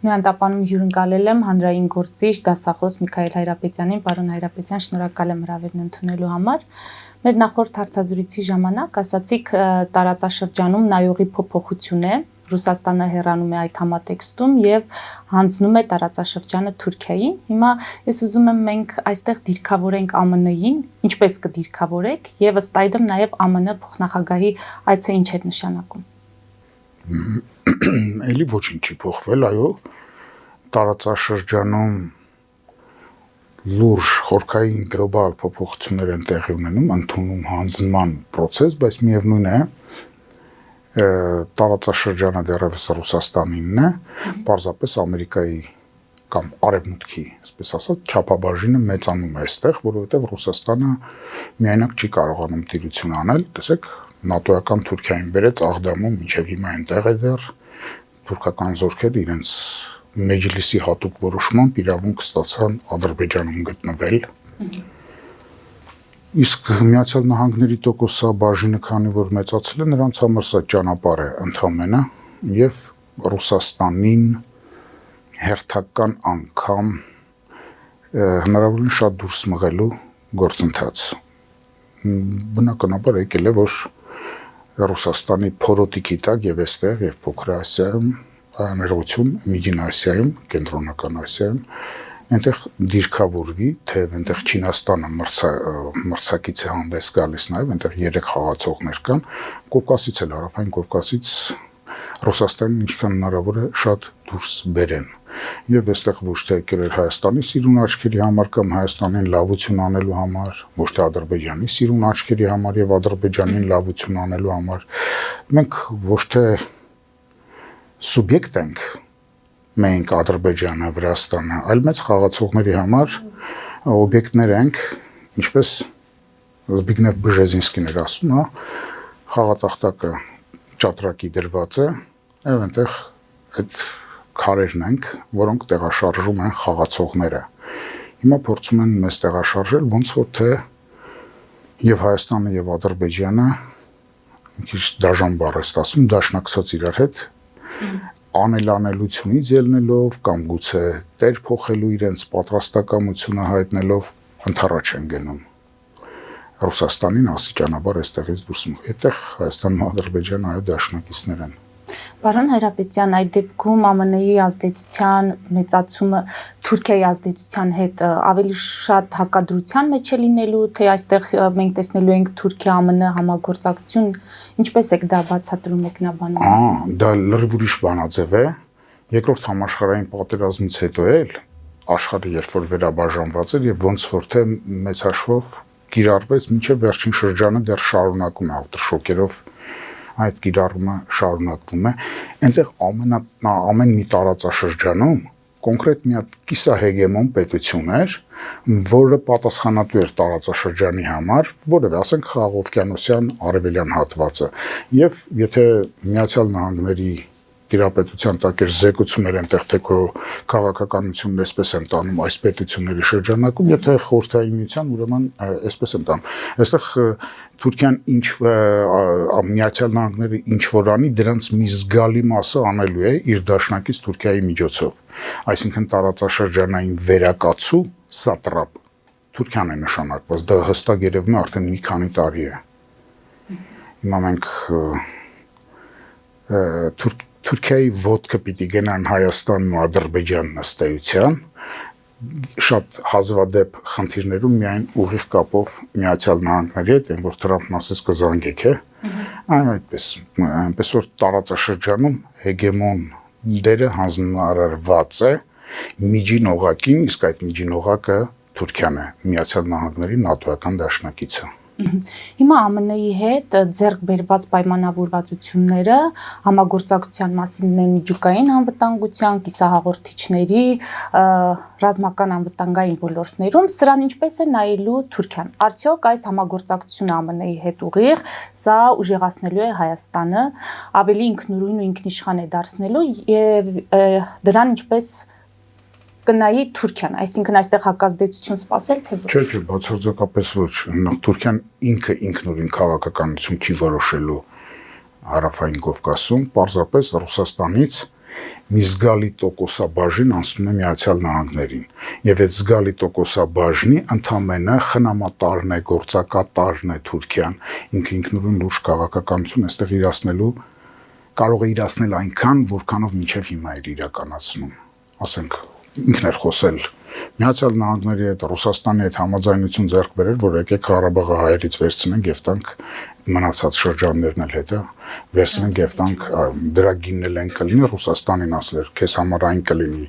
Նույնատապանում հյուրընկալել եմ հանրային գործիչ դասախոս Միքայել Հայրապետյանին, պարոն Հայրապետյան, շնորհակալ եմ հրավերն ընդունելու համար։ Մեր նախորդ հարցազրույցի ժամանակ ասացիք տարածաշրջանում նայողի փոփոխություն է, Ռուսաստանը հեռանում է այդ համատեքստում եւ հանձնում է տարածաշրջանը Թուրքիային։ Հիմա ես ուզում եմ մենք այստեղ դիրքավորենք ԱՄՆ-ին, ինչպես կդիրքավորեք եւ ըստ այդմ նաեւ ԱՄՆ փոխնախագահի այցը ինչ է նշանակում։ Էլի ոչինչ չի փոխվել, այո, տարածաշրջանում լուրջ խորքային գլոբալ փոփոխություններ են տեղի ունենում, ընդունում հանձնման process, բայց միևնույն է, տարածաշրջանը դեռևս Ռուսաստանինն է, պարզապես Ամերիկայի կամ Արևմուտքի, այսպես ասած, չափաբաժինը մեծանում է այստեղ, որովհետև Ռուսաստանը միայնակ չի կարողանում տիրություն անել, տեսեք, նատոյական Թուրքիային բերեց Աղդամում, մինչև հիմա այնտեղ է դեռ թուրքական զորքերը իրենց մեջլիսի հատուկ որոշմամբ իրավունք ստացան Ադրբեջանում գտնվել։ Իսկ Միացյալ Նահանգների տոկոսաբաժինը, քանի որ մեծացել է, նրանց համար սա ճանապարհ է ընդհանրապես եւ Ռուսաստանին հերթական անգամ հնարավորին շատ դուրս մղելու գործընթաց։ Բնականաբար եկել է, որ Ռուսաստանի փորոտիկի տակ եւ այստեղ եւ Փոքր Ասիայում, ներողություն, Միջին Ասիայում, Կենտրոնական Ասիայում այնտեղ դիրքավորվի, թե այնտեղ Չինաստանը մրցակից է հանդես գալիս նաև, այնտեղ 3 խաղացողներ կան, Կովկասից էլ, Հարավային Կովկասից Ռուսաստանին ինչքան հնարավոր է շատ դուրս բերեն։ Եվ այստեղ ոչ թե եկել էր Հայաստանի սիրուն աչքերի համար կամ Հայաստանին լավություն անելու համար, ոչ թե Ադրբեջանի սիրուն աչքերի համար եւ Ադրբեջանին լավություն անելու համար։ Մենք ոչ թե սուբյեկտ ենք, մենք Ադրբեջանը, Վրաստանը, այլ մեծ խաղացողների համար օբյեկտներ ենք, ինչպես Զբիգնև Բժեզինսկին էր ասում, հա, խաղատախտակը ճատրակի դրված է, եւ այնտեղ այդ քարերն ենք, որոնք տեղաշարժում են խաղացողները։ Հիմա փորձում են մեզ տեղաշարժել, ոնց որ թե եւ Հայաստանը եւ Ադրբեջանը մի քիչ դաժան բառ է ասում, դաշնակցած իրար հետ անելանելությունից ելնելով կամ գուցե տեր փոխելու իրենց պատրաստակամությունը հայտնելով ընթառաջ են գնում։ Ռուսաստանին աստիճանաբար այստեղից դուրս մղ։ Այդտեղ Հայաստանն ու Ադրբեջանը այո դաշնակիցներ են։ Պարոն Հայրապետյան, այդ դեպքում ԱՄՆ-ի ազդեցության մեծացումը Թուրքիայի ազդեցության հետ ավելի շատ հակադրության մեջ է լինելու, թե այստեղ մենք տեսնելու ենք Թուրքիա-ԱՄՆ համագործակցություն, ինչպես եք դա բացատրում մեկնաբանում։ Դա լրիվ ուրիշ բանաձև է։ Երկրորդ համաշխարհային պատերազմից հետո էլ աշխարհը երբ որ վերաբաժանված էր եւ ոնց որ թե մեծ հաշվով կիրառվեց մինչև վերջին շրջանը դեռ շարունակում է ավտոշոկերով այդ կիրառումը շարունակվում է, այնտեղ ամեն մի տարածաշրջանում կոնկրետ մի հատ կիսահեգեմոն պետություն էր, որը պատասխանատու էր տարածաշրջանի համար, որևէ, ասենք, Խաղաղօվկիանոսյան արևելյան հատվածը, եւ եթե Միացյալ Նահանգների տիրապետության տակ էր զեկուցումներ այնտեղ թե քո քաղաքականությունն այսպես են տանում այս պետությունների շրջանակում, եթե խորհրդային միության, ուրեմն այսպես են տանում։ Այստեղ Թուրքիան Միացյալ Նահանգները ինչ որ անի, դրանց մի զգալի մասը անելու է իր դաշնակից Թուրքիայի միջոցով։ Այսինքն տարածաշրջանային վերակացու սատրապ Թուրքիան է նշանակված, դա հստակ երևում է արդեն մի քանի տարի է։ Հիմա մենք Թուրքիայի ոտքը պիտի գնան Հայաստանն ու Ադրբեջանն ըստ էության, շատ հազվադեպ խնդիրներում միայն ուղիղ կապով Միացյալ Նահանգների հետ, որ Թրամփն ասեց կզանգեք, այնպես որ տարածաշրջանում հեգեմոն դերը հանձնարարված է միջին օղակին, իսկ այդ միջին օղակը Թուրքիան է, Միացյալ Նահանգների նատոյական դաշնակիցը։ Հիմա ԱՄՆ-ի հետ ձեռք բերված պայմանավորվածությունները համագործակցության մասին միջուկային անվտանգության, կիսահաղորդիչների, ռազմական անվտանգային ոլորտներում, սրան ինչպես է նայելու Թուրքիան։ Արդյոք այս համագործակցությունը ԱՄՆ-ի հետ ուղիղ, սա ուժեղացնելու է Հայաստանը, ավելի ինքնուրույն ու ինքնիշխան է դարձնելու եւ դրան ինչպես կնայի Թուրքիան, այսինքն այստեղ հակազդեցություն սպասել թե ոչ։ Չէ, բացարձակապես ոչ։ Թուրքիան ինքը ինքնուրույն քաղաքականություն չի որոշելու Հարավային Կովկասում, պարզապես Ռուսաստանից մի զգալի տոկոսաբաժին անցնում է Միացյալ Նահանգներին եւ այդ զգալի տոկոսաբաժնի ընդամենը խնամատարն է, գործակատարն է Թուրքիան, ինքնուրույն լուրջ քաղաքականություն այստեղ իրացնելու կարող է իրացնել այնքան, որքանով մինչև հիմա էր իրականացնում, ասենք ինքն էր խոսել Միացյալ Նահանգների հետ, Ռուսաստանի հետ համաձայնություն ձեռք բերել, որ եկեք Ղարաբաղը հայերից վերցնենք եւ տանք մնացած շրջաններն էլ հետը վերցնենք եւ տանք դրա գինն էլ են կլինի Ռուսաստանին ասել էր քեզ համար այն կլինի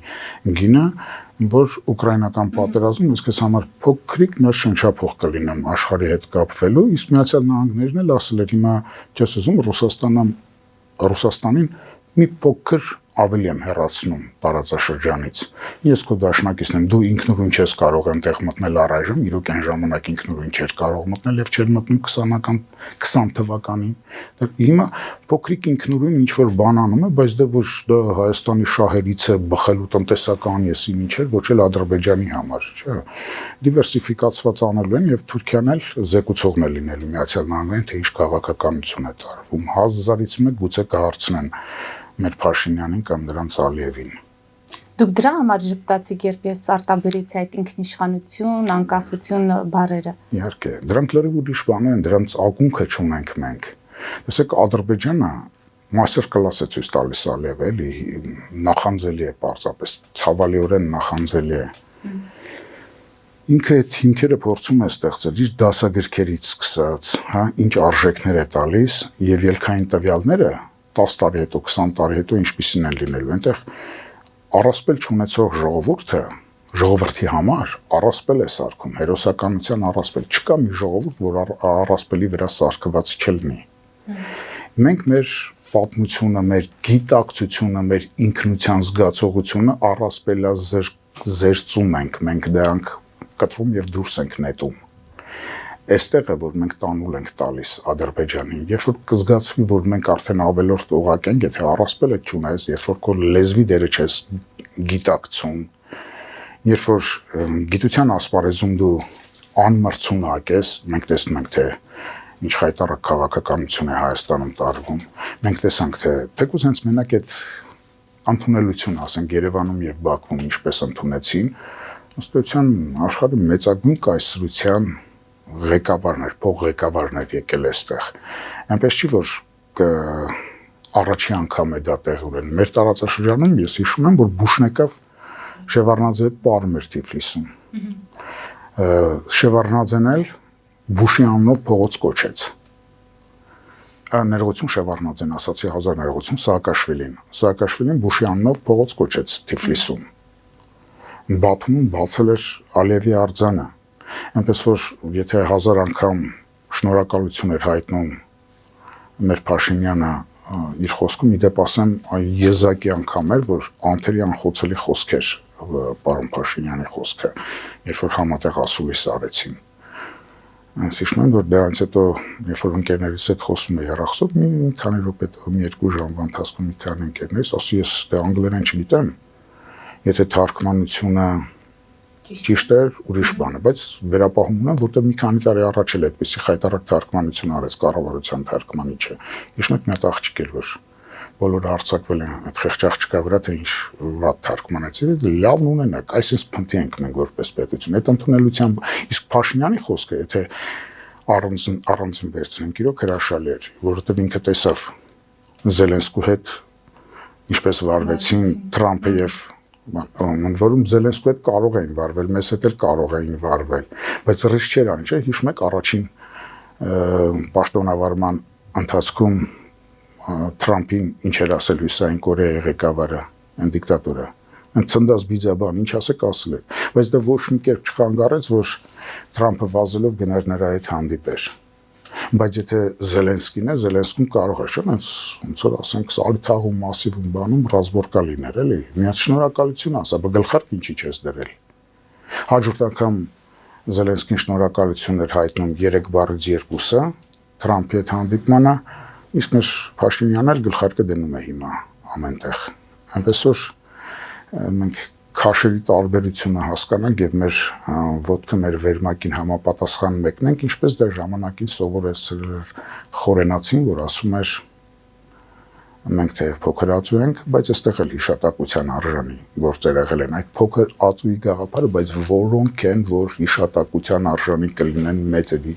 գինը որ ուկրաինական պատերազմում ես քեզ համար փոքրիկ մեր շնչափող կլինեմ աշխարհի հետ կապվելու իսկ Միացյալ Նահանգներն էլ ասել էր հիմա չես ուզում Ռուսաստանին մի փոքր ավելի եմ հեռացնում տարածաշրջանից։ Ես քո դաշնակիցն եմ, դու ինքնուրույն չես կարող այնտեղ մտնել առայժմ, իրոք այն ժամանակ ինքնուրույն չէր կարող մտնել եւ չէր մտնում 20 թվականին։ Հիմա փոքրիկ ինքնուրույն ինչ որ բան անում է, բայց դա ոչ դա Հայաստանի շահերից է բխելու տնտեսական եսի ինչեր, ոչ էլ Ադրբեջանի համար, չէ։ Դիվերսիֆիկացված անելու են եւ Թուրքիան էլ զեկուցողն է լինելու Միացյալ Նահանգներին, թե ինչ քաղաքականություն է տարվում։ 1000-ից մեկ գուցե կհարցնեն մեր Փաշինյանին կամ նրանց Ալիևին։ Դուք դրա համար ժպտացիք, երբ ես արտաբերեցի այդ ինքնիշխանություն, անկախություն բառերը։ Իհարկե, դրանք լրիվ ուրիշ բաներ են, դրանց ակունքը չունենք մենք։ Տեսեք, Ադրբեջանը մաստեր կլաս է ցույց տալիս Ալիև, էլի նախանձելի է պարզապես, ցավալիորեն նախանձելի է։ Ինքը այդ հիմքերը փորձում է ստեղծել իր դասագրքերից սկսած, հա, ինչ արժեքներ է տալիս եւ ելքային տվյալները 10 տարի հետո, 20 տարի հետո ինչպիսին են լինելու։ Այնտեղ առասպել չունեցող ժողովրդի համար առասպել է սարքում, հերոսականության առասպել։ Չկա մի ժողովուրդ, որ առասպելի վրա սարքված չլինի։ Մենք մեր պատմությունը, մեր գիտակցությունը, մեր ինքնության զգացողությունը առասպելազերծում ենք, մենք դրանք կտրում եւ դուրս ենք նետում։ Այստեղ է որ մենք տանուլ ենք տալիս Ադրբեջանին, երբ որ կզգացվի, որ մենք արդեն ավելորդ օղակ ենք, եթե առասպելը չունես, երբ որ քո լեզվի դերը չես գիտակցում, երբ որ գիտության ասպարեզում դու անմրցունակ ես, մենք տեսնում ենք, թե ինչ խայտառակ քաղաքականություն է Հայաստանում տարվում, մենք տեսանք, թե թեկուզ հենց մենակ այդ ընդունելությունը, ասենք Երևանում եւ Բաքվում ինչպես ընդունեցին, ըստ էության աշխարհի մեծագույն կայսրության ղեկավարներ, փոխղեկավարներ եկել այստեղ։ Այնպես չի որ առաջի անգամ է դա տեղ ունեն։ Մեր տարածաշրջանում ես հիշում եմ, որ Բուշնեկով Շևարդնաձե հետ պարում էր Թիֆլիսում։ Շևարդնաձեն էլ Բուշի անունով փողոց կոչեց։ Ներողություն Շևարդնաձեն, ասացի 1000 ներողություն Սաակաշվիլին։ Սաակաշվիլին Բուշի անունով փողոց կոչեց Թիֆլիսում։ Բաթումում բացել էր Ալիևի արձանը։ Այնպես որ եթե 1000 անգամ շնորհակալություն էր հայտնում մեր Փաշինյանը իր խոսքում, իդեպ ասեմ, եզակի անգամ էր, որ անթերի անխոցելի խոսք էր պարոն Փաշինյանի խոսքը, երբ որ համատեղ ասուլիս արեցին։ Հիշում եմ, որ դրանից հետո, երբ որ ընկերներից հետ խոսում էի հեռախոսով, մի քանի րոպե, մի 2 ժամվա ընթացքում մի քանի ընկերներից, ասի ես դե անգլերեն չգիտեմ, եթե թարգմանությունը ճիշտ էր, ուրիշ բան է, բայց վերապահում ունեմ, որտեղ մի քանի տարի առաջ էլ այդպեսի խայտառակ թարգմանություն արեց կառավարության թարգմանիչը։ Իշնոք մի հատ աղջիկ էր, որ բոլորը արձակվել են այդ խեղճ աղջկա վրա, թե ինչ վատ թարգմանեցի, լավն ունենակ, այսպես փնթի ենք մենք որպես պետություն։ Այդ ընդունելությամբ իսկ Փաշինյանի խոսքը, եթե առանձին վերցնենք, իրոք հրաշալի էր, որովհետև ինքը տեսավ Զելենսկու հետ ինչպես վարվեցին Թրամփը եւ ընդ որում Զելենսկու հետ կարող էին վարվել, մեզ հետ էլ կարող էին վարվել, բայց ռիսկ չէր անի, չէ՞, հիշում եք առաջին պաշտոնավարման ընթացքում Թրամփին ինչ էր ասել Հյուսային Կորեայի ղեկավարը, այն դիկտատորը, այն ցնդած բիձաբան, ինչ ասեք ասել է, բայց դա ոչ մի կերպ չխանգարեց, որ Թրամփը վազելով գնար նրա հետ հանդիպեր։ Բայց եթե Զելենսկին է, Զելենսկուն կարող է, չէ՞, ոնց որ ասենք սալիթաղում, մասիվում բանում ռազմորկա լիներ, էլի։ Միած շնորհակալություն ասա, բայց գլխարկ ինչի չես դրել։ Հաջորդ անգամ Զելենսկին շնորհակալություն էր հայտնում 3 բառից 2-ը Թրամփի հետ հանդիպմանը, իսկ մեր Փաշինյանն էլ գլխարկը դնում է հիմա ամենտեղ։ Այնպես որ մենք քաշերի տարբերությունը հասկանանք եւ մեր ոտքը մեր վերմակին համապատասխան մեկնենք, ինչպես դա ժամանակին սովորեցրել էր Խորենացին, որ ասում էր մենք թեև փոքր ածու ենք, բայց այստեղ էլ հիշատակության արժանի գործեր եղել են այդ փոքր ածուի գաղափարը, բայց որոնք են, որ հիշատակության արժանի կլինեն մեծերի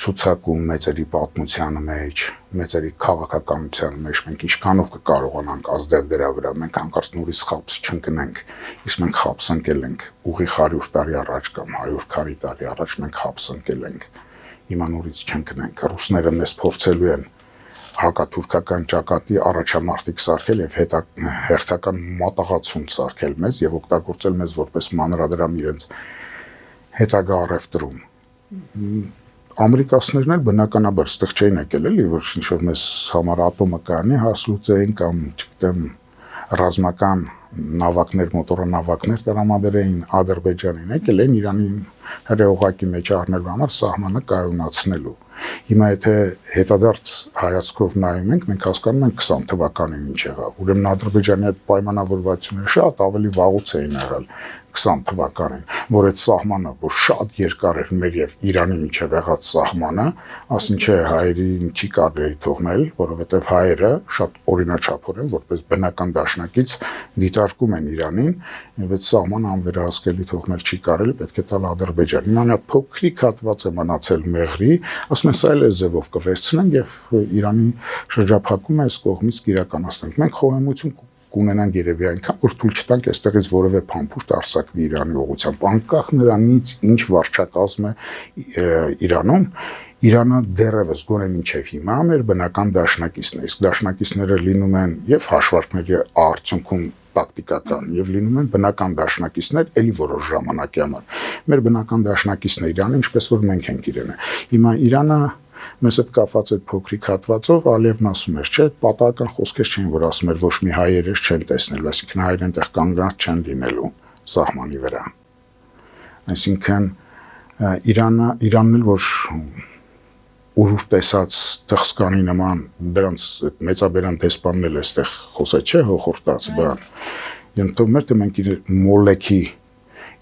ցուցակում, մեծերի պատմության մեջ, մեծերի քաղաքականության մեջ, մենք ինչքանով կկարողանանք ազդել դրա վրա, մենք հանկարծ նորից խապս չընկնենք, իսկ մենք խապս ընկել ենք ուղիղ 100 տարի առաջ կամ 140 տարի առաջ մենք խապս ընկել ենք, հիմա նորից չընկնենք, ռուսները մեզ փորձելու են հակաթուրքական ճակատի առաջամարտիկ սարքել եւ հերթական մատաղացում սարքել մեզ եւ օգտագործել մեզ որպես մանրադրամ իրենց հետագա առևտրում։ Ամերիկացիներն էլ բնականաբար ստեղ չէին եկել էլի, որ ինչ որ մեզ համար ատոմը կանի հասլուծեին կամ չգիտեմ ռազմական նավակներ, մոտորանավակներ տրամադրեին Ադրբեջանին, եկել են Իրանին հրեողակի մեջ առնելու համար սահմանը կայունացնելու։ Հիմա եթե հետադարձ հայացքով նայում ենք, մենք հասկանում ենք 20 թվականին ինչ եղավ։ Ուրեմն Ադրբեջանի այդ պայմանավորվածությունները շատ ավելի վաղուց էին եղել 20 թվականին, որ այդ սահմանը, որ շատ երկար էր մեր եւ Իրանի միջև եղած սահմանը, ասին չէ հայերին չի կարելի թողնել, որովհետեւ հայերը շատ օրինաչափորեն որպես բնական դաշնակից դիտարկում են Իրանին, եւ այդ սահմանը անվերահսկելի թողնել չի կարելի, պետք է տալ Ադրբեջանին։ Իրանիա փոքրիկ հատված է մնացել մեղրի, ասում են սա էլ է ձևով կվերցնենք եւ Իրանի շրջափակումը այս կողմից կիրականացնենք։ Մենք խոհեմություն կունենանք երևի այնքան, որ թույլ չտանք այստեղից որևէ փամփուշտ արձակվի Իրանի ուղղությամբ, անկախ նրանից ինչ վարչակազմ է Իրանում, Իրանը դեռևս գոնե մինչև հիմա մեր բնական դաշնակիցն է, իսկ դաշնակիցները լինում են եւ հաշվարկների արդյունքում տակտիկական եւ լինում են բնական դաշնակիցներ էլի որոշ ժամանակի համար։ Մեր բնական դաշնակիցն է Իրանը, ինչպես որ մենք ենք իրենը։ Հիմա Իրանը մեզ հետ կապված այդ փոքրիկ հատվածով Ալիևն ասում էր, չէ, պատահական խոսքեր չեն, որ ասում էր ոչ մի հայերես չեն տեսնելու, այսինքն հայերեն այնտեղ կանգնած չեն լինելու սահմանի վրա։ Այսինքն Իրանն էլ որ ուր տեսած թղսկանի նման դրանց մեծաբերան դեսպանն էլ էստեղ խոսա չէ հոխորտած բան։ Ենթով մեր թե մենք իր մոլեքի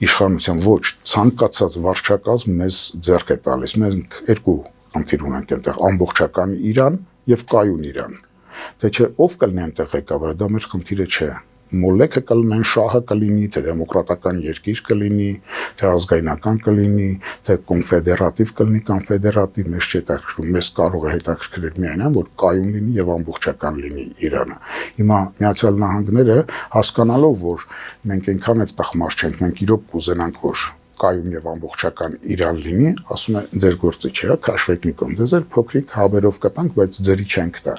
իշխանության ոչ ցանկացած վարչակազմ մեզ ձեռք է տալիս։ Մենք երկու անկիր ունենք այնտեղ ամբողջական Իրան եւ կայուն Իրան։ Թե չէ ով կլինի այնտեղ ղեկավարը, դա մեր խնդիրը չէ։ Մոլեքը կլինեն, շահը կլինի, թե դեմոկրատական երկիր կլինի, թե ազգայնական կլինի, թե կոնֆեդերատիվ կլինի կամ ֆեդերատիվ, մեզ չի հետաքրքրում, մեզ կարող է հետաքրքրել միայն այն, որ կայուն լինի եւ ամբողջական լինի Իրանը։ Հիմա Միացյալ Նահանգները հասկանալով, որ մենք այնքան էլ տխմար չենք, մենք իրոք կուզենանք, որ կայուն եւ ամբողջական Իրան լինի, ասում է ձեր գործը չէ, քաշվեկնիկում, դες էլ փոքրիկ հաբերով կտանք, բայց ձերի չենք տա։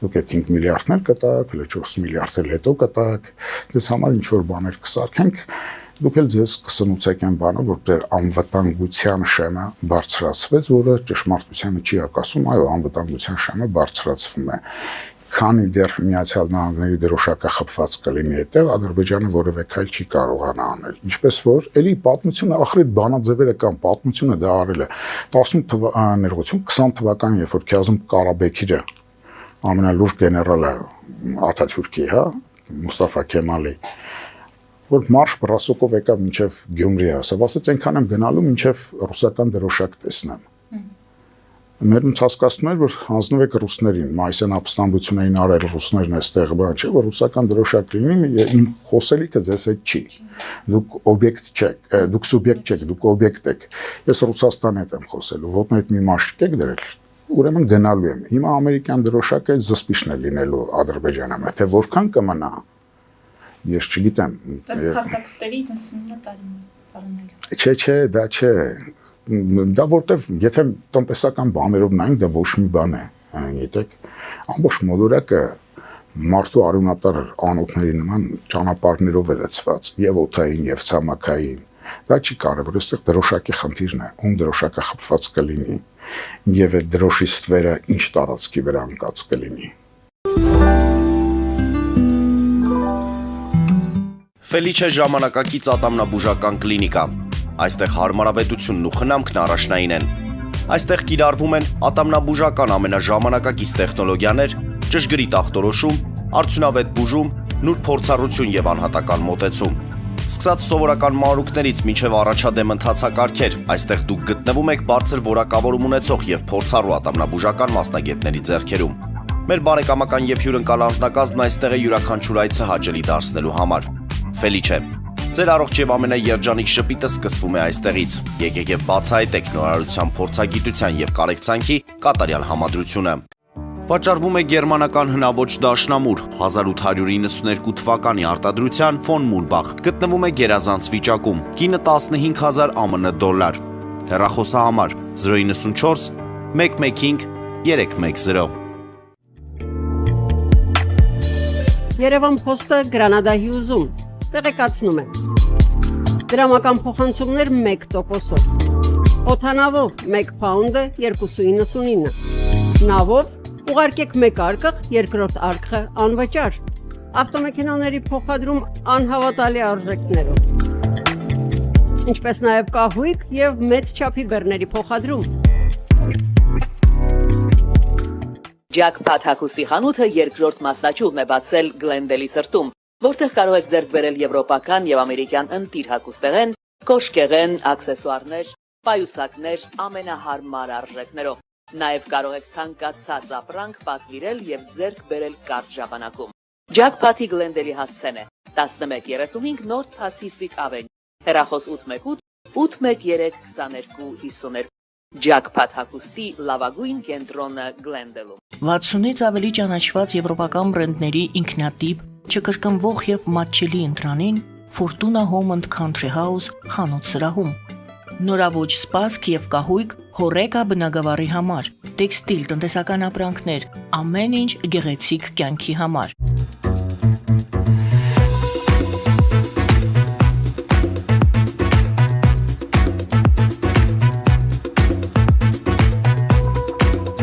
Դուք այդ 5 միլիարդներ կտաք, 4 միլիարդ էլ հետո կտաք, դες համար ինչ որ բաներ կսարքենք, դուք էլ ձեզ կսնուցեք այն բանը, որ ձեր անվտանգության շեմը բարձրացվեց, որը ճշմարտությանը չի ակասում, այո, անվտանգության շեմը բարձրացվում է։ Քանի դեռ Միացյալ Նահանգների դրոշակը խփված կլինի այդտեղ, Ադրբեջանը որևէ քայլ չի կարողանա անել։ Ինչպես որ էլի պատմությունը ախրիտ բանաձևերը կամ պատմությունը դա արել է 20 թվականին, երբ որ Քազմ Կարաբեքիրը ամենալուրջ գեներալը Աթաթյուրքի, հա, Մուստաֆա Քեմալի, որ մարշ բրասոկով եկավ մինչև Գյումրի հասավ, ասաց այնքան եմ գնալու մինչև ռուսական դրոշակ տեսնեմ։ Մերն հասկացնում էր, որ հանձնվում եք ռուսներին, մայիսյան ապստամբություն էին արել ռուսներն այստեղ, բան չէ, որ ռուսական դրոշակ լինի, իմ խոսելիքը ձեզ հետ չի։ Դուք օբյեկտ չեք, դուք սուբյեկտ չեք, դուք օբյեկտ եք։ Ես Ռուսաստանի հետ եմ խոսելու, ոտնետ մի մաշիկ եք դրել, ուրեմն գնալու եմ։ Հիմա ամերիկյան դրոշակը զսպիչն է լինելու Ադրբեջանում, թե որքան կմնա, ես չգիտեմ։ Դες փաստաթղթերի 99 տարին։ Չէ, դա չէ։ Դա որտեվ եթե տնտեսական բաներով նայենք, դա ոչ մի բան է, գիտեք, ամբողջ մոլորակը մարդու արյունատար անոթների նման ճանապարհներով է լցված, եւ օդային, եւ ցամաքային։ Դա չի կարևոր, այստեղ դրոշակի խնդիրն է, ում դրոշակը խփված կլինի, եւ այդ դրոշի ստվերը ինչ տարածքի վրա ընկած կլինի։ Ֆելիչե ժամանակակից ատամնաբուժական կլինիկա։ Այստեղ հարմարավետությունն ու խնամքն առաջնային են։ Այստեղ կիրառվում են ատամնաբուժական ամենաժամանակակից տեխնոլոգիաներ, ճշգրիտ ախտորոշում, արդյունավետ բուժում, նուրբ փորձառություն եւ անհատական մոտեցում։ Սկսած սովորական մանրուքներից մինչև առաջադեմ ընթացակարգեր, այստեղ դուք գտնվում եք բարձր որակավորում ունեցող եւ փորձառու ատամնաբուժական մասնագետների ձեռքերում։ Մեր բարեկամական եւ հյուրընկալ անձնակազմն այստեղ է յուրաքանչյուր այցը հաճելի դարձնելու համար։ Ֆելիչե, ձեր առողջ եւ ամենաերջանիկ շպիտը սկսվում է այստեղից։ Եկեք եւ բացահայտեք նորարարության փորձագիտության եւ կարեկցանքի կատարյալ համադրությունը։ Վաճառվում է գերմանական հնաոճ դաշնամուր 1892 թվականի արտադրության ֆոն Մուրբախ, գտնվում է գերազանց վիճակում, գինը 15000 ԱՄՆ դոլար։ Հեռախոսահամար 094 115 310։ Երևան փոստը Գրանադայի ուզում, տեղեկացնում է։ Դրամական փոխանցումներ 1%-ով։ Օդանավով 1 փաունդը 2.99։ Նավով ուղարկեք մեկ արկղ, երկրորդ արկղը անվճար։ Ավտոմեքենաների փոխադրում անհավատալի արժեքներով։ Ինչպես նաև կահույք եւ մեծ չափի բեռների փոխադրում։ Jackpot հագուստի խանութը երկրորդ մասնաճյուղն է բացել Գլենդելի սրտում, որտեղ կարող եք ձեռք բերել եվրոպական եւ ամերիկյան ընտիր հագուստեղեն, կոշկեղեն, աքսեսուարներ, պայուսակներ ամենահարմար արժեքներով։ Նաև կարող եք ցանկացած ապրանք պատվիրել եւ ձեռք բերել կարճ ժամանակում։ Jackpot-ի Գլենդելի հասցեն է 1135 North Pacific Avenue, հեռախոս 818 813 2252։ Jackpot հագուստի լավագույն կենտրոնը Գլենդելում։ 60-ից ավելի ճանաչված եվրոպական բրենդների ինքնատիպ, չկրկնվող եւ մատչելի ընտրանին Fortuna Home and Country House խանութ սրահում։ Նորավոճ սպասք եւ կահույք հորեկա բնագավառի համար, տեքստիլ տնտեսական ապրանքներ, ամեն ինչ գեղեցիկ կյանքի համար։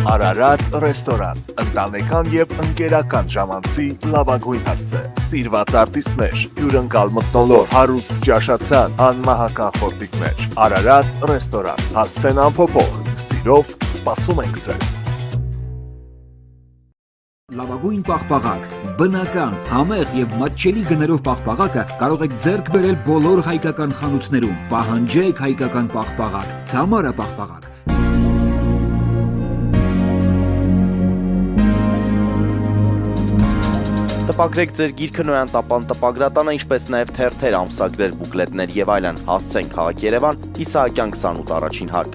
Արարատ ռեստորան, ընտանեկան եւ ընկերական ժամանցի լավագույն հասցե, սիրված արտիստներ, հյուրընկալ մթնոլորտ, հարուստ ճաշացան, անմահական խորտիկներ։ Արարատ ռեստորան, հասցեն անփոփոխ, սիրով սպասում ենք ձեզ։ Լավագույն պաղպաղակ, բնական, համեղ եւ մատչելի գներով պաղպաղակը կարող եք ձեռք բերել բոլոր հայկական խանութներում։ Պահանջեք հայկական պաղպաղակ, Թամարա պաղպաղակ։ Տպագրեք ձեր գիրքը Նոյան տապան տպագրատանը, ինչպես նաև թերթեր, ամսագրեր, բուկլետներ եւ այլն։ Հասցեն քաղաք Երևան, Իսահակյան 28 առաջին հարկ։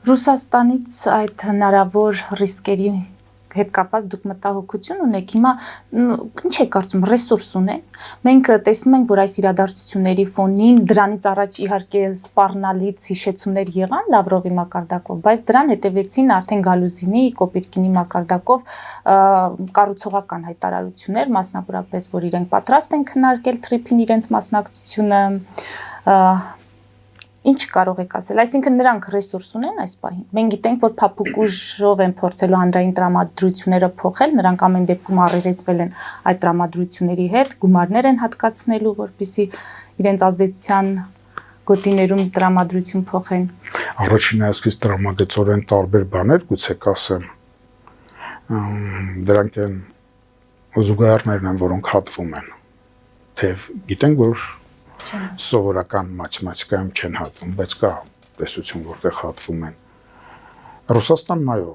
Ռուսաստանից այդ հնարավոր ռիսկերի հետ կապված դուք մտահոգություն ունեք, հիմա ինչ եք կարծում, ռեսուրս ունեն։ Մենք տեսնում ենք, որ այս իրադարձությունների ֆոնին դրանից առաջ իհարկե սպառնալից հիշեցումներ եղան Լավրովի մակարդակով, բայց դրան հետևեցին արդեն Գալուզինի, Կոպիրկինի մակարդակով կառուցողական հայտարարություններ, մասնավորապես, որ իրենք պատրաստ են քննարկել թրիփին իրենց մասնակցությունը, Ինչ կարող եք ասել, այսինքն նրանք ռեսուրս ունեն այս պահին։ Մենք գիտենք, որ փափուկ ուժով են փորձելու հանրային տրամադրությունները փոխել, նրանք ամեն դեպքում առերեսվել են այդ տրամադրությունների հետ, գումարներ են հատկացնելու, որպեսզի իրենց ազդեցության գոտիներում տրամադրություն փոխեն։ Առաջին այսքից տրամագծորեն տարբեր բաներ գուցե կասեմ։ Դրանք են զուգահեռներն են, որոնք հատվում են։ Թեև գիտենք, որ սովորական մաթեմատիկայում չեն հատվում, բայց կա տեսություն, որտեղ հատվում են։ Ռուսաստանն այո,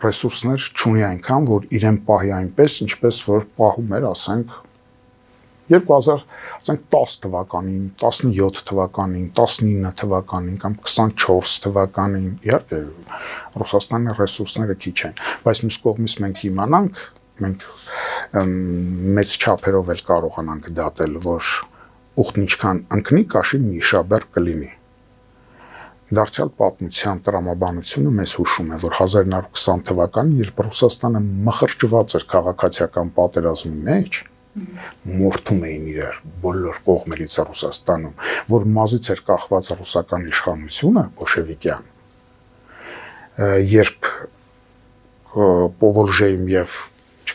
ռեսուրսներ չունի այնքան, որ իրեն պահի այնպես, ինչպես որ պահում էր, ասենք 2010 թվականին, 17 թվականին, 19 թվականին կամ 24 թվականին, իհարկե Ռուսաստանի ռեսուրսները քիչ են, բայց մյուս կողմից մենք իմանանք, մենք մեծ չափերով էլ կարողանանք դատել, որ ուխտն ինչքան ընկնի, կաշին մի շաբեր կլինի։ Դարձյալ պատմության տրամաբանությունը մեզ հուշում է, որ 1920 թվականին, երբ Ռուսաստանը մխրճված էր քաղաքացիական պատերազմի մեջ, մորթում էին իրար բոլոր կողմերից Ռուսաստանում, որ մազից էր կախված ռուսական իշխանությունը, բոլշևիկյան, երբ Պովոլժեում եւ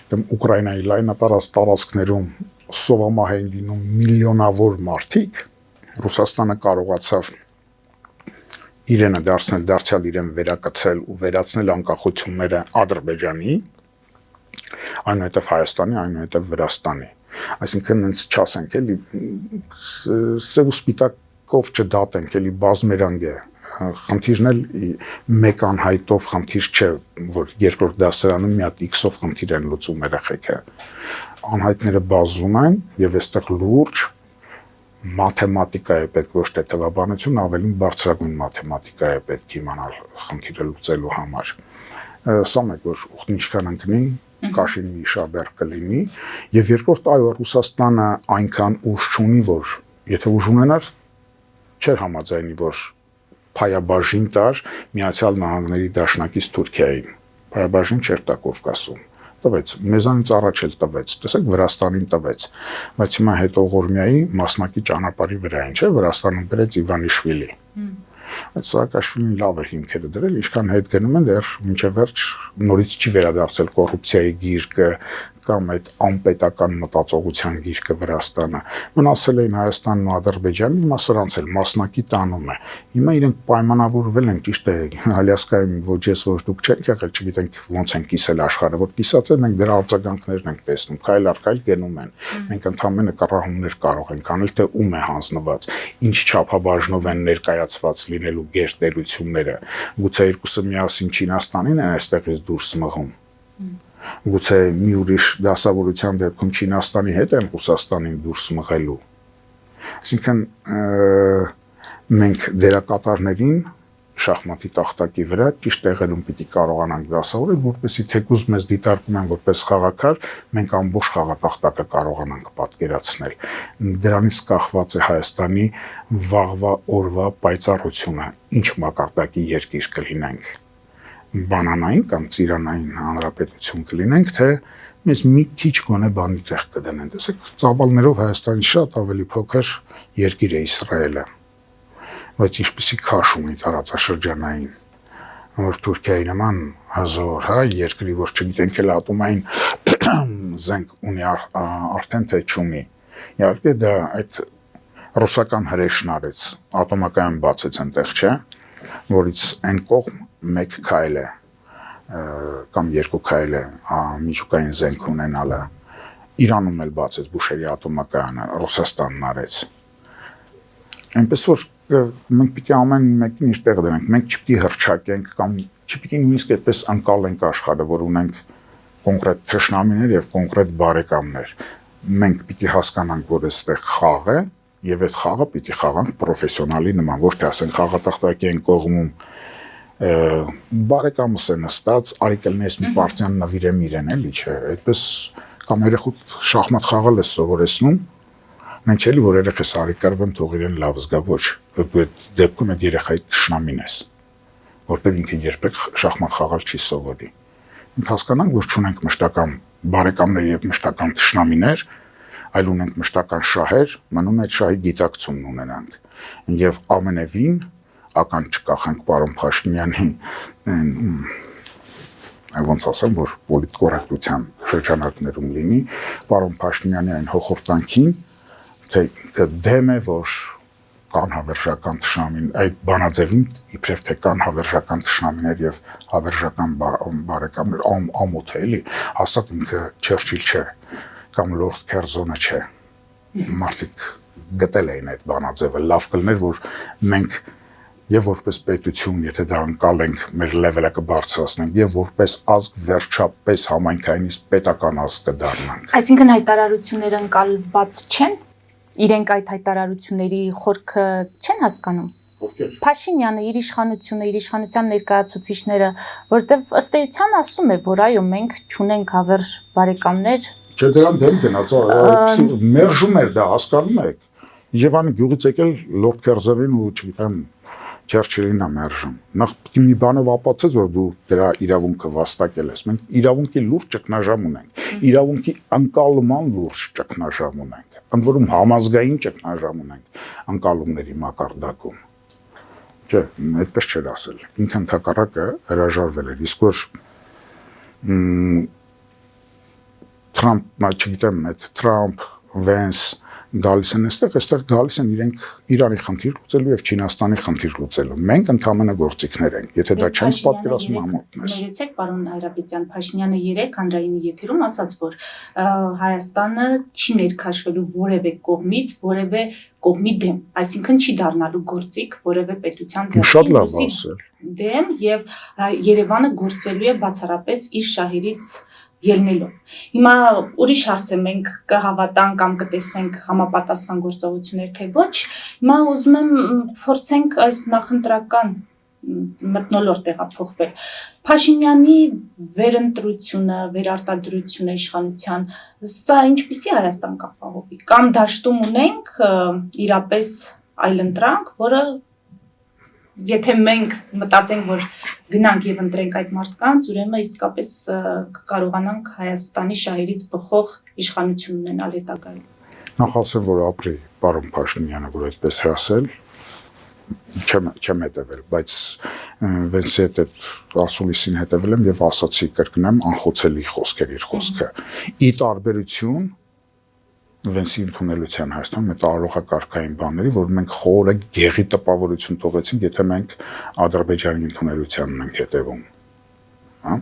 Ուկրաինայի լայնատարած տարածքներում սովամահ էին լինում միլիոնավոր մարդիկ, Ռուսաստանը կարողացավ իրենը դարձնել, դարձյալ իրեն վերակցել ու վերացնել անկախությունները Ադրբեջանի, այնուհետև Հայաստանի, այնուհետև Վրաստանի։ Այսինքն հենց չասենք, էլի սև ու սպիտակով չդատենք, էլի բազմերանգ է խնդիրն էլ մեկ անհայտով խնդիր չէ, որ երկրորդ դասարանում մի հատ X-ով խնդիր են լուծում երեխեքը։ Անհայտները բազում են եւ այստեղ լուրջ մաթեմատիկա է պետք, ոչ թե թվաբանություն, ավելին բարձրագույն մաթեմատիկա է պետք իմանալ խնդիրը լուծելու համար։ Սա մեկ որ ուխտն ինչքան ընկնի, կաշին մի շաբեր կլինի, եւ երկրորդ այո, Ռուսաստանը այնքան ուժ չունի, որ եթե ուժ ունենար, չէր համաձայնի, որ փայաբաժին տար Միացյալ Նահանգների դաշնակից Թուրքիային։ Փայաբաժին չէր տա Կովկասում։ Տվեց, մեզանից առաջ էլ տվեց, տեսեք Վրաստանին տվեց, բայց հիմա հետո Ղորմիայի մասնակի ճանապարհի վրա են, չէ, Վրաստանում դրեց Իվանիշվիլի։ Այդ Սաակաշվիլին լավ է հիմքերը դրել, ինչքան հետ գնում են դեռ մինչև վերջ նորից չի վերադարձել կոռուպցիայի գիրկը կամ այդ անպետական մտածողության գիրկը Վրաստանը։ Մնացել էին Հայաստանն ու Ադրբեջանը, հիմա սրանց էլ մասնակի տանում է։ Հիմա իրենք պայմանավորվել են, ճիշտ է, Ալյասկայում ոչ ես ոչ դուք չեք եղել, չգիտենք ոնց են կիսել աշխարհը, որ կիսած են, մենք դրա արձագանքներն ենք տեսնում, քայլ առ քայլ գնում են։ Մենք ընդհանրապես կռահումներ կարող ենք անել, թե ում է հանձնված, ինչ չափաբաժնով են ներկայացված լինելու գերտերությունները։ Գուցե երկուսը միասին Չինաստանին են այստեղից դուրս մղում։ Գուցե մի ուրիշ դասավորության դեպքում Չինաստանի հետ են Ռուսաստանին դուրս մղելու։ Այսինքն մենք դերակատարներին շախմատի տախտակի վրա ճիշտ տեղերում պիտի կարողանանք դասավորել, որպեսզի թեկուզ մեզ դիտարկում են որպես խաղաքար, մենք ամբողջ խաղատախտակը կարողանանք պատկերացնել։ Դրանից կախված է Հայաստանի վաղվա օրվա պայծառությունը, ինչ մակարդակի երկիր կլինենք։ Բանանային կամ ծիրանային հանրապետություն կլինենք, թե մեզ մի քիչ գոնե բանի տեղ կդնեն։ Տեսեք, ծավալներով Հայաստանի շատ ավելի փոքր երկիր է Իսրայելը, բայց ինչպեսի քաշ ունի տարածաշրջանային, որ Թուրքիայի նման հզոր, հա, երկրի, որ չգիտենք էլ ատոմային զենք ունի արդեն թե չունի։ Իհարկե դա այդ ռուսական հրեշն արեց, ատոմակայան բացեց այնտեղ, չէ, որից այն կողմ մեկ քայլ է կամ երկու քայլ է միջուկային զենք ունենալը։ Իրանում էլ բացեց Բուշերի ատոմակայանը, Ռուսաստանն արեց։ Այնպես որ մենք պիտի ամեն մեկին իր տեղը դնենք, մենք չպիտի հրճակենք կամ չպիտի նույնիսկ այդպես անկալենք աշխարհը, որ ունենք կոնկրետ թշնամիներ եւ կոնկրետ բարեկամներ։ Մենք պիտի հասկանանք, որ այստեղ խաղ է եւ այդ խաղը պիտի խաղանք պրոֆեսիոնալի նման, ոչ թե ասենք խաղատախտակի են կողմում բարեկամս է նստած, արիկելնես մի պարտիան նվիրեմ իրեն, էլի չէ, այդպես կամ երեխու շախմատ խաղալ ես սովորեցնում, մենք չէ՞ որ երեխես արիկարվեմ թող իրեն լավ զգա, ոչ, դու այդ դեպքում այդ երեխայի թշնամին ես, որտեղ ինքը երբեք շախմատ խաղալ չի սովորի։ Մենք հասկանանք, որ չունենք մշտական բարեկամներ եւ մշտական թշնամիներ, այլ ունենք մշտական շահեր, մնում է այդ շահի գիտակցումն ունենանք։ Եվ ամենևին ական չկախանք պարոն Փաշինյանի ոնց ասեմ, որ պոլիտկորեկտության շրջանակներում լինի, պարոն Փաշինյանի այն հոխորտանքին, թե դեմ է, որ կան հավերժական թշնամին, այդ բանաձևին իբրև թե կան հավերժական թշնամիներ եւ հավերժական բարեկամներ, ամոթ է, էլի, հաստատ ինքը Չերչիլ չէ կամ Լորդ Քերզոնը չէ։ Մարդիկ գտել էին այդ բանաձևը, լավ կլներ, որ մենք եւ որպես պետություն, եթե դա անցալենք, մեր լեվելը կբարձրացնենք եւ որպես ազգ վերջապես համայնքայինից պետական ազգ կդառնանք։ Այսինքն հայտարարությունները անցալված չեն, իրենք այդ հայտարարությունների խորքը չեն հասկանում։ Ովքեր։ Փաշինյանը իր իշխանությունը, իր իշխանության ներկայացուցիչները, որտեվ ըստ էության ասում է, որ այո, մենք չունենք հավերժ բարեկամներ։ Չէ, դրան դեմ գնաց, մերժում էր դա, հասկանում եք։ Եվանի գյուղից եկել Լորդ Քերզոնին ու չգիտեմ Չերչիլին է մերժում։ Նախ պիտի մի բանով ապացուցես, որ դու դրա իրավունքը վաստակել ես։ Մենք իրավունքի լուրջ ճգնաժամ ունենք։ Իրավունքի անկալման լուրջ ճգնաժամ ունենք։ Ընդ որում համազգային ճգնաժամ ունենք անկալումների մակարդակում։ Չէ, այդպես չէր ասել։ Ինքը ընդհակառակը հրաժարվել էր։ Իսկ որ Թրամփ, չգիտեմ, այդ Թրամփ, Վենս գալիս են այստեղ գալիս են իրենք Իրանի խնդիր լուծելու եւ Չինաստանի խնդիր լուծելու։ Մենք ընդհանրապես գործիքներ ենք, եթե դա չենք պատկերացնում ամոթնես։ Ներեցեք, պարոն Հայրապետյան, Փաշինյանը 3 հանրայինի եթերում ասաց, որ Հայաստանը չի ներքաշվելու որևէ կողմից, որևէ կողմի դեմ, այսինքն չի դառնալու գործիք որևէ պետության ձեռքին դեմ եւ Երևանը գործելու է բացառապես իր շահերից ելնելով։ Հիմա ուրիշ հարց է, մենք կհավատանք կամ կտեսնենք համապատասխան գործողություններ թե ոչ։ Հիմա ուզում եմ փորձենք այս նախընտրական մթնոլորտ տեղափոխվել։ Փաշինյանի վերընտրությունը, վերարտադրությունը իշխանության, սա ինչպիսի Հայաստան կապահովի։ Կամ դաշտում ունենք իրապես այլընտրանք, որը եթե մենք մտածենք, որ գնանք եւ ընտրենք այդ մարդկանց, ուրեմն իսկապես կկարողանանք Հայաստանի շահերից բխող իշխանություն ունենալ հետագայում։ Նախ ասեմ, որ ապրի պարոն Փաշինյանը, որ այդպես է ասել, չեմ հետևել, բայց Վենսի հետ ասուլիսին հետևել եմ եւ ասացի կրկնեմ անխոցելի խոսքեր իր խոսքը։ Ի տարբերություն Վենսի ընդունելության Հայաստանում մետաղարողակարգային բաների, որ մենք խորը գեղի տպավորություն թողեցինք, եթե մենք Ադրբեջանի ընդունելությանն ենք հետևում։ Հա։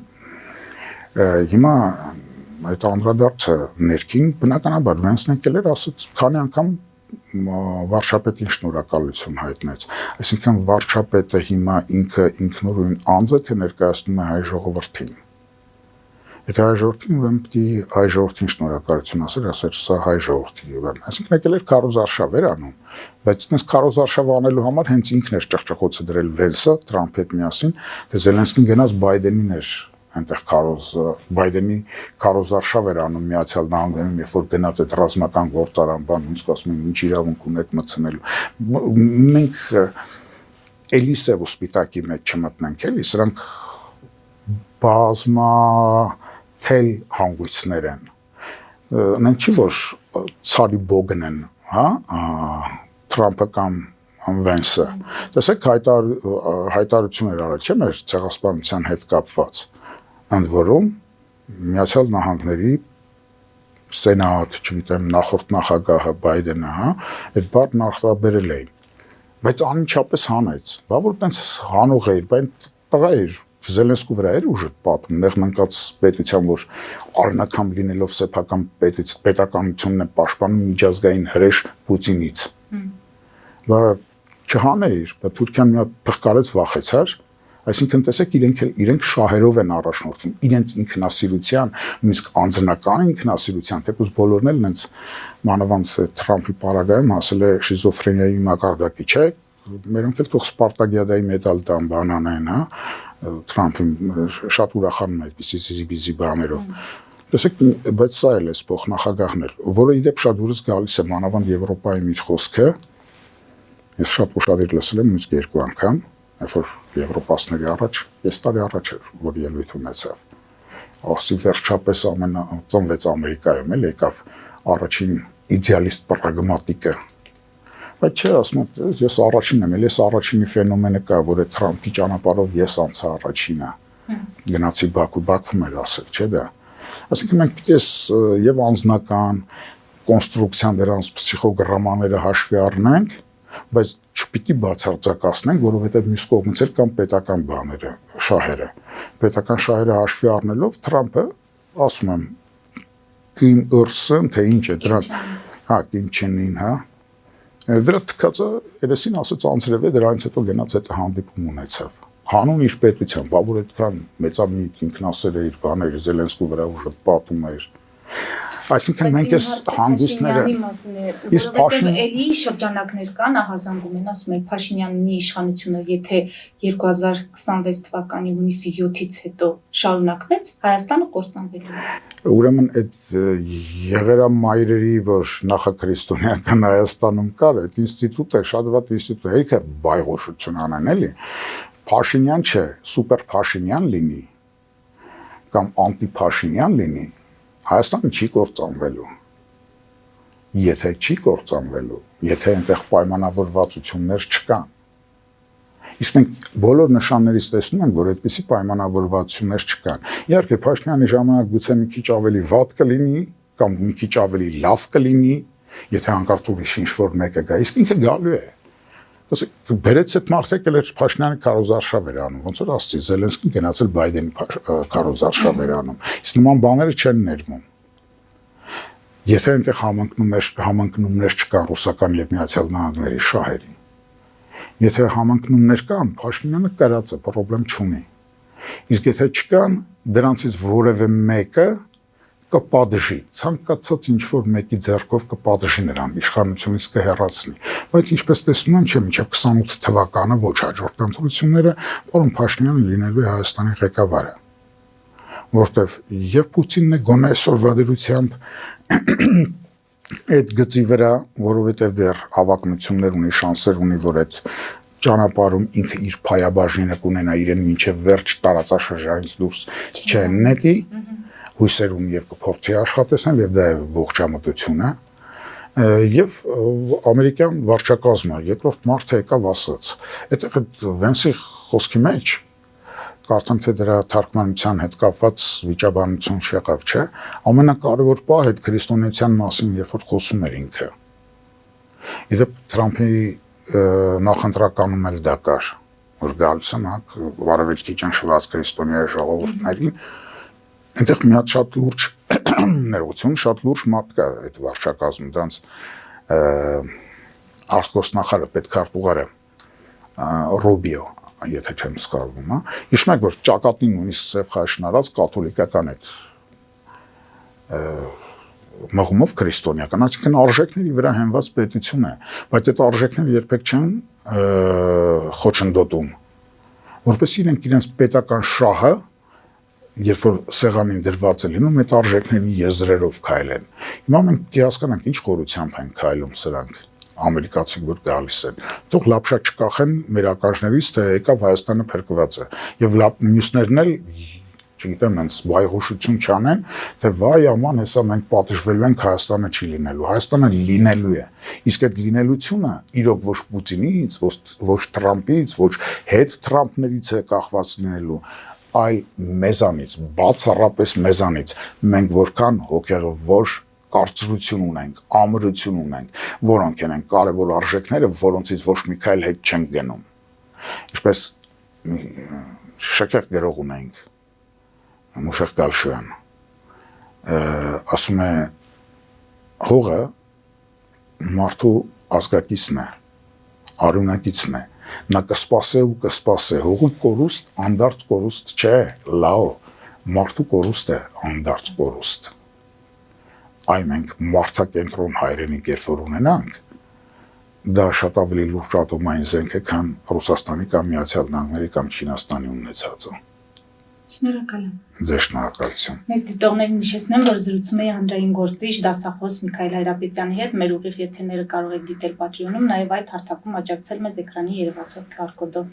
Հիմա այդ անդրադարձը ներքին բնականաբար Վենսն եկել էր ասաց, քանի անգամ վարչապետին շնորհակալություն հայտնեց։ Այսինքն վարչապետը հիմա ինքնուրույն անձ է, թե ներկայացնում է հայ ժողովրդին։ Եթե հայ ժողովրդին, ուրեմն պետք է հայ ժողովրդին շնորհակալություն ասեր սա հայ ժողովրդի բան։ Այսինքն եկել էր քարոզարշավ էր անում, բայց այս քարոզարշավ անելու համար հենց ինքն էր ճղճղոցը դրել Վենսը Թրամփի հետ միասին, թե Զելենսկին գնաց Բայդենին էր այնտեղ Բայդենի քարոզարշավ էր անում Միացյալ Նահանգներում, երբ որ գնաց այդ ռազմական գործարան բան, ինձ ասում են ինչ իրավունք ունեք մտցնելու։ Մենք էլի սև ու սպիտակի մեջ չմտնենք, էլի, սրանք բազմաթել հանգույցներ են։ Մենք չի որ ցարի բոգն են, հա, Թրամփը կամ Վենսը։ Տեսեք հայտարարություններ արել չէ՞ մեր ցեղասպանության հետ կապված։ Ընդ որում Միացյալ Նահանգների Սենատ, չգիտեմ, նախորդ նախագահը Բայդենը, հա, այդ բառն արտաբերել էին, բայց անմիջապես հանեց։ Բա որ տենց հանող էր, բայց տղա էր Զելենսկու վրա էր ուժը պատում, նեղմնկած պետության, որ արնակամ լինելով սեփական պետականությունն է պաշտպանում միջազգային հրեշ Պուտինից։ Բա չհաներ, բա Թուրքիան մի հատ փղկարեց վախեցար։ Այսինքն տեսեք իրենք շահերով են առաջնորդվում, իրենց ինքնասիրության, նույնիսկ անձնական ինքնասիրության, թեկուզ բոլորն էլ նենց մանավանդ Թրամփի պարագայում ասել է շիզոֆրենիայի մակարդակի, չէ՞, մերոնք էլ թող Սպարտակիադայի մեդալ տան բան անեն, հա, Թրամփին շատ ուրախանում է այդպիսի զիզի բաներով։ Տեսեք, բայց սա էլ է սփող նախագահն էլ, որը իդեպ շատ դուրս գալիս է մանավանդ Եվրոպայում իր խոսքը։ Ես շատ ուշադիր լսել եմ նույնիսկ 2 անգամ, երբ որ Եվրոպացիների առաջ, 5 տարի առաջ էր, որ ելույթ ունեցավ։ Ասի վերջապես ծնվեց Ամերիկայում, էլ եկավ առաջին իդեալիստ պրագմատիկը։ Բայց չէ, ասում եմ, ես առաջինն եմ, ես առաջինի ֆենոմենը կա, որ է Թրամփի ճանապարհով ես անցա առաջինը։ Գնացի Բաքվում էր ասել, չէ՞ դա։ Այսինքն մենք պետք է եւ անձնական կոնստրուկցիան դրանց փսիխոգրամաները հաշվի առնենք, բայց չպիտի բացարձակացնենք, որովհետեւ մյուս կողմից էլ կան պետական բաները, շահերը։ Պետական շահերը հաշվի առնելով Թրամփը, ասում եմ, Կիմ Ըրսն, թե ինչ է դրան, հա, Կիմ Չենին, հա, դրա թքածը երեսին ասեց անձրև է, դրանից հետո գնաց այդ հանդիպում ունեցավ։ Հանուն իր պետության, բա որ այդքան մեծամիտ ինքնասեր է իր բաները, Զելենսկու վրա ուժը պատում էր։ Այսինքն մենք այս հանգույցները իսկ Փաշինյանի էլի շրջանակներ կան, ահազանգում են, ասում են Փաշինյանի իշխանությունը, եթե 2026 թվականի հունիսի 7-ից հետո շարունակվեց, Հայաստանը կործանվելու է։ Ուրեմն այդ եղերամայրերի, որ նախաքրիստոնեական Հայաստանում կար, այդ ինստիտուտը շատ վատ ինստիտուտ է, եկա բայղոշություն անեն, էլի։ Փաշինյան չէ, սուպեր Փաշինյան լինի կամ անտի Փաշինյան լինի, Հայաստանը չի կործանվելու, եթե չի կործանվելու, եթե այնտեղ պայմանավորվածություններ չկան։ Իսկ մենք բոլոր նշաններից տեսնում ենք, որ այդպիսի պայմանավորվածություններ չկան։ Իհարկե Փաշինյանի ժամանակ գուցե մի քիչ ավելի վատ կլինի կամ մի քիչ ավելի լավ կլինի, Եթե հանկարծ ուրիշ ինչ-որ մեկը գա, իսկ ինքը գալու է։ Ասեք, բերեց այդ մարդը էլ էր Փաշինյանի քարոզարշավ էր անում, ոնց որ ասցի Զելենսկին գնացել Բայդենի քարոզարշավ էր անում։ Իսկ նման բաները չեն ներմում։ Եթե այնտեղ համընկնումներ չկան ռուսական եւ Միացյալ Նահանգների շահերի, եթե համընկնումներ կան, Փաշինյանը կրած է, խնդրեմ չունի։ Իսկ եթե չկան, դրանցից որևէ մեկը կպատժի, ցանկացած ինչ-որ մեկի ձեռքով կպատժի նրան, իշխանությունից կհեռացնի։ Բայց ինչպես տեսնում եմ, չէ, մինչև 28 թվականը ոչ հաջորդ ընտրությունները, որոնք Փաշինյանը լինելու է Հայաստանի ղեկավարը, որտեվ եւ Պուտինն է գոնե այսօրվա դրությամբ այդ գծի վրա, որովհետեւ դեռ հավակնություններ ունի, շանսեր ունի, որ այդ ճանապարհում ինքը իր փայաբաժինը կունենա իրեն մինչև վերջ տարածաշրջանից դուրս չնետի, հույսեր ունի եւ կփորձի աշխատեցնել եւ դա է ողջամտությունը եւ ամերիկյան վարչակազմը երկրորդ մարդը եկավ ասաց այդտեղ Վենսի խոսքի մեջ կարծեմ թե դրա թարգմանության հետ կապված վիճաբանություն չեղավ, չէ, ամենակարևոր պահը այդ քրիստոնեության մասին երբ որ խոսում էր ինքը իդեպ Թրամփի նախընտրականում էլ դա կար, որ գալիս են վարավելքի ճնշված քրիստոնեայի ժողովուրդներին, այնտեղ մի հատ շատ լուրջ ներողություն, շատ լուրջ մարդ կա այդ վարչակազմում, դրանց արտգործնախարարը, պետքարտուղարը Ռուբիո, եթե չեմ սխալվում, հա, հիշում եք, որ ճակատին նույնիսկ սև խաշն արած կաթոլիկական այդ մղումով քրիստոնեական, այսինքն արժեքների վրա հենված պետություն է, բայց այդ արժեքները երբեք չեն խոչընդոտում, որպես իրենց պետական շահը, երբ որ սեղանին դրված է լինում, այդ արժեքների եզրերով քայլեն։ Հիմա մենք դիասկանանք ինչ խորությամբ են քայլում սրանք, ամերիկացիք որ գալիս են։ Թող լապշա չկախեն մեր ակաշներից, թե եկավ Հայաստանը փրկված է, եւ մյուսներն էլ չգիտեմ, հենց վայհուշություն չանեն, թե վայ աման, հեսա մենք պատժվելու ենք, Հայաստանը չի լինելու, Հայաստանը լինելու է, իսկ այդ լինելությունը իրոք ոչ Պուտինից, ոչ Թրամփից, ոչ հետ Թրամփներից է կախված լինելու, այլ մեզանից, բացառապես մեզանից, մենք որքան հոգեղոր կարծրություն ունենք, ամրություն ունենք, որոնք են կարևոր արժեքները, որոնցից ոչ մի քայլ հետ չենք գնում, ինչպես շքեղ գրող ունենք, Մուշեղ Գալշոյան, ասում է հողը մարդու ազգակիցն է, արյունակիցն է, նա կսպասե ու կսպասե, հողի կորուստ, անդարձ կորուստ չէ, լաո, մարդու կորուստ է, անդարձ կորուստ, այ մենք մարդակենտրոն հայրենիք երբ որ ունենանք, դա շատ ավելի լուրջ ատոմային զենք է, քան Ռուսաստանի կամ Միացյալ Նահանգների կամ Չինաստանի ունեցածը։ Շնորհակալ եմ։ Ձեզ շնորհակալություն։ Մեծ դիտողներին հիշեցնեմ, որ զրուցում էի հանրային գործիչ դասախոս Միքայել Հայրապետյանի հետ, մեր ուղիղ եթերները կարող եք դիտել Patreon-ում, նաև այդ հարթակում աջակցել մեզ էկրանի երևացող QR կոդով։